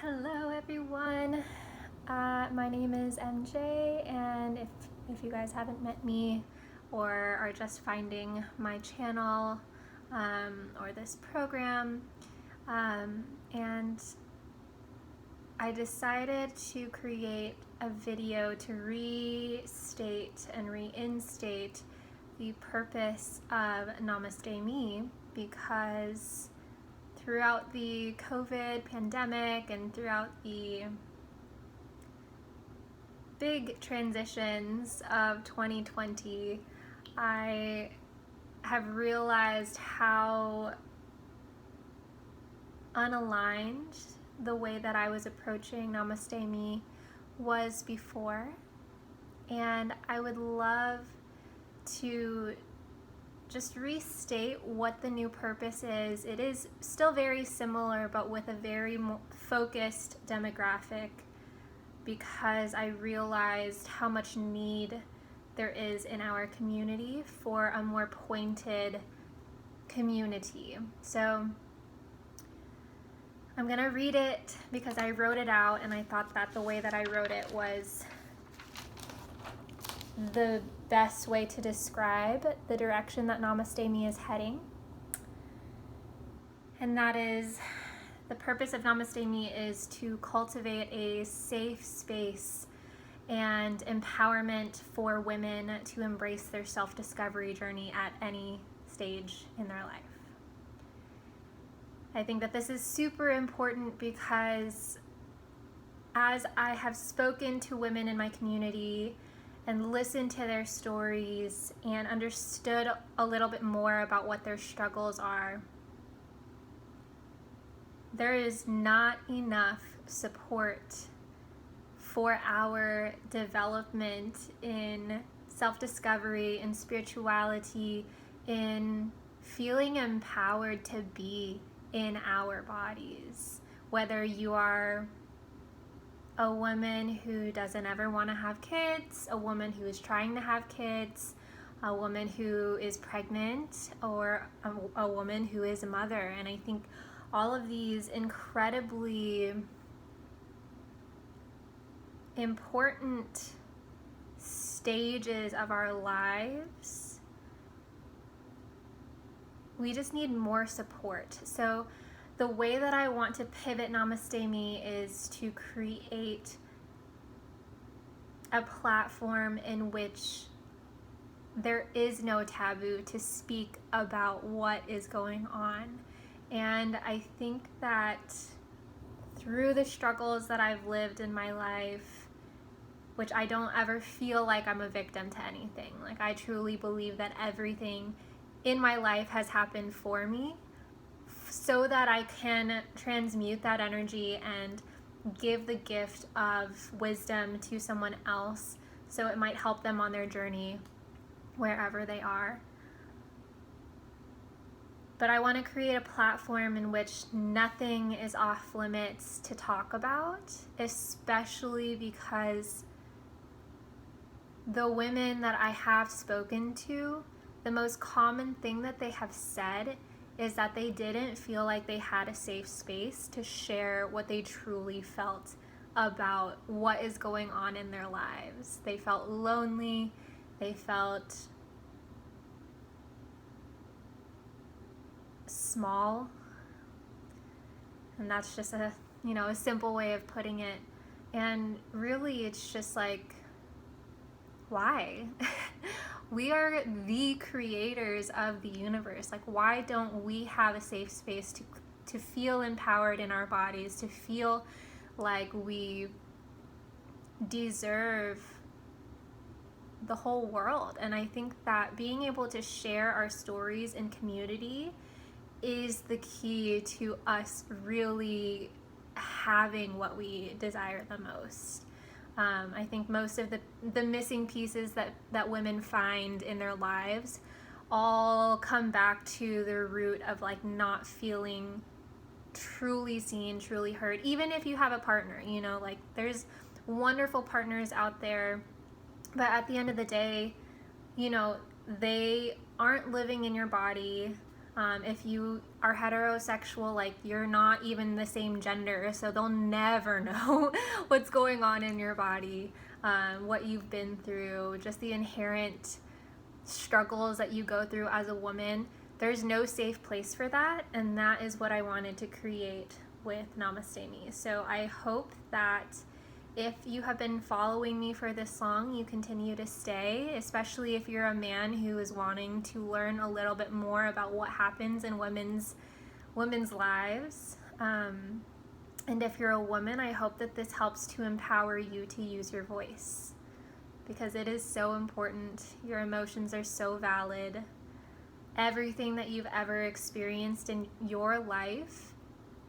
Hello everyone, my name is MJ, and if you guys haven't met me or are just finding my channel or this program, and I decided to create a video to restate and reinstate the purpose of Namaste Me, because throughout the COVID pandemic and throughout the big transitions of 2020, I have realized how unaligned the way that I was approaching Namaste Me was before. And I would love to just restate what the new purpose is. It is still very similar, but with a very focused demographic, because I realized how much need there is in our community for a more pointed community. So I'm gonna read it because I wrote it out, and I thought that the way that I wrote it was the best way to describe the direction that Namaste Me is heading. And that is, the purpose of Namaste Me is to cultivate a safe space and empowerment for women to embrace their self-discovery journey at any stage in their life. I think that this is super important because as I have spoken to women in my community and listened to their stories and understood a little bit more about what their struggles are, there is not enough support for our development in self-discovery, in spirituality, in feeling empowered to be in our bodies. Whether you are a woman who doesn't ever want to have kids, a woman who is trying to have kids, a woman who is pregnant, or a woman who is a mother. And I think all of these incredibly important stages of our lives, we just need more support. So the way that I want to pivot Namaste Me is to create a platform in which there is no taboo to speak about what is going on. And I think that through the struggles that I've lived in my life, which I don't ever feel like I'm a victim to anything. Like, I truly believe that everything in my life has happened for me, so that I can transmute that energy and give the gift of wisdom to someone else, so it might help them on their journey wherever they are. But I want to create a platform in which nothing is off limits to talk about, especially because the women that I have spoken to, the most common thing that they have said is that they didn't feel like they had a safe space to share what they truly felt about what is going on in their lives. They felt lonely, they felt small, and that's just a simple way of putting it. And really, it's just like, why? We are the creators of the universe. Like, why don't we have a safe space to feel empowered in our bodies, to feel like we deserve the whole world? And I think that being able to share our stories in community is the key to us really having what we desire the most. I think most of the missing pieces that women find in their lives all come back to the root of like not feeling truly seen, truly heard. Even if you have a partner, like there's wonderful partners out there, but at the end of the day, they aren't living in your body. If you are heterosexual, like, you're not even the same gender, so they'll never know what's going on in your body, what you've been through, just the inherent struggles that you go through as a woman. There's no safe place for that, and that is what I wanted to create with Namaste Me. So I hope that if you have been following me for this long, you continue to stay, especially if you're a man who is wanting to learn a little bit more about what happens in women's lives. And if you're a woman, I hope that this helps to empower you to use your voice, because it is so important. Your emotions are so valid. Everything that you've ever experienced in your life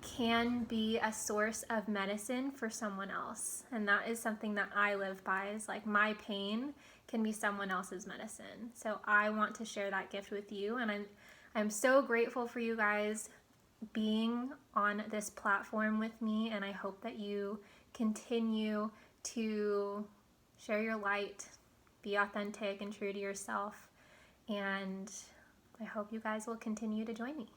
can be a source of medicine for someone else. And that is something that I live by, is like, my pain can be someone else's medicine. So I want to share that gift with you, and I'm so grateful for you guys being on this platform with me, and I hope that you continue to share your light, be authentic and true to yourself, and I hope you guys will continue to join me.